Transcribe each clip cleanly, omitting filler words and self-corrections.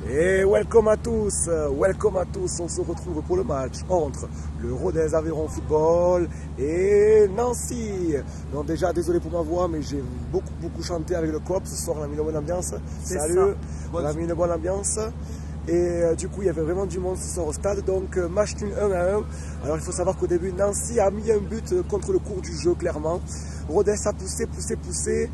Et welcome à tous, on se retrouve pour le match entre le Rodez Aveyron Football et Nancy. Donc déjà, désolé pour ma voix, mais j'ai beaucoup chanté avec le COP, ce soir on a mis une bonne ambiance. Salut, on a mis une bonne ambiance. Et du coup, il y avait vraiment du monde ce soir au stade, donc match nul 1-1. Alors il faut savoir qu'au début, Nancy a mis un but contre le cours du jeu, clairement. Rodez a poussé.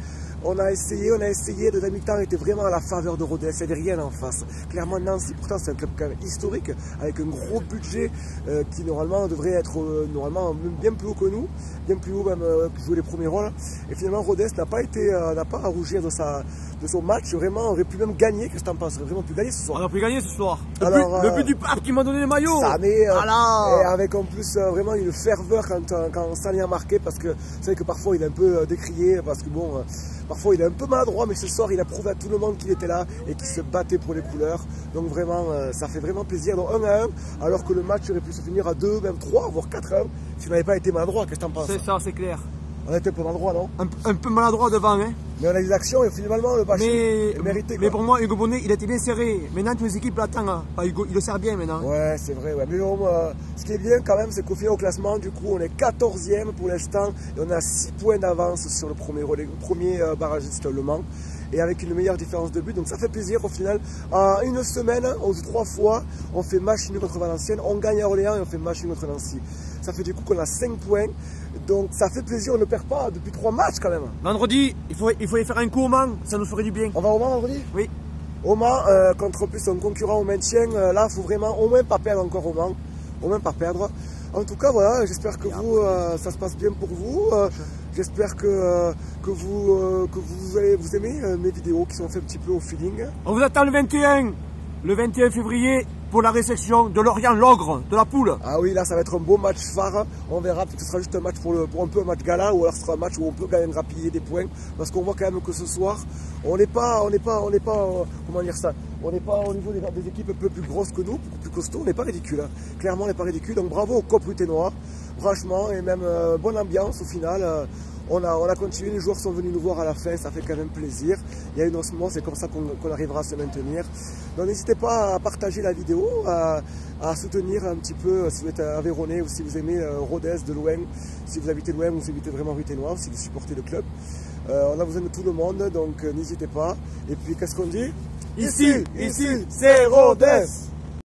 On a essayé, de la mi-temps était vraiment à la faveur de Rodez, il n'y avait rien en face. Clairement, Nancy, pourtant, c'est un club quand même historique, avec un gros budget qui normalement devrait être bien plus haut que nous, bien plus haut même que jouer les premiers rôles. Et finalement, Rodez n'a pas à rougir de son match, vraiment, aurait pu même gagner. Qu'est-ce que t'en penses? On aurait vraiment pu gagner ce soir. On aurait pu gagner ce soir. Le but du pape qui m'a donné le maillot. Ça met, et avec en plus vraiment une ferveur quand Sani a marqué, parce que c'est vrai que parfois il est un peu décrié, parce que bon, parfois il est un peu maladroit, mais ce soir il a prouvé à tout le monde qu'il était là et qu'il se battait pour les couleurs. Donc vraiment, ça fait vraiment plaisir. Donc 1-1, alors que le match aurait pu se finir à 2, même 3, voire 4-1, s'il n'avait pas été maladroit. Qu'est-ce que t'en penses? C'est ça, c'est clair. On était un peu maladroit, non? Un peu maladroit devant, hein. Mais on a eu l'action et finalement le match est mérité. Mais pour moi, Hugo Bonnet, il était bien serré. Maintenant, toutes les équipes l'attendent. Hein. Enfin, Hugo, il le sert bien maintenant. Ouais, c'est vrai. Ouais. Mais bon, ce qui est bien quand même, c'est qu'au final au classement, du coup, on est 14e pour l'instant et on a 6 points d'avance sur le premier barragiste Le Mans, et avec une meilleure différence de but. Donc ça fait plaisir au final. En une semaine, on joue 3 fois, on fait match nul contre Valenciennes, on gagne à Orléans et on fait match nul contre Nancy. Ça fait du coup qu'on a 5 points. Donc ça fait plaisir, on ne perd pas depuis 3 matchs quand même. Vendredi, il faut aller faire un coup au Mans, ça nous ferait du bien. On va au Mans vendredi? Oui. Au Mans, contre plus un concurrent au maintien, là il faut vraiment au moins pas perdre encore au Mans. Au moins pas perdre. En tout cas voilà, j'espère que vous, ça se passe bien pour vous. J'espère que vous aimez mes vidéos qui sont faites un petit peu au feeling. On vous attend le 21 février pour la réception de Lorient-Logre, de la poule. Ah oui, là ça va être un beau match phare. On verra, peut-être que ce sera juste un match pour un peu un match gala, ou alors ce sera un match où on peut quand même grappiller des points. Parce qu'on voit quand même que ce soir, on n'est pas, comment dire ça, on n'est pas au niveau des équipes un peu plus grosses que nous, beaucoup plus costauds, on n'est pas ridicule. Hein. Clairement, on n'est pas ridicule. Donc bravo au COP Ruténois, franchement, et même bonne ambiance au final. On a continué, les joueurs sont venus nous voir à la fin, ça fait quand même plaisir. Il y a une osmose, c'est comme ça qu'on arrivera à se maintenir. Donc n'hésitez pas à partager la vidéo, à soutenir un petit peu si vous êtes Aveyronnais ou si vous aimez Rodez de loin, si vous habitez loin ou si vous habitez vraiment Ruténois, ou si vous supportez le club. On a besoin de tout le monde, donc n'hésitez pas. Et puis qu'est-ce qu'on dit? Ici, c'est Rodez!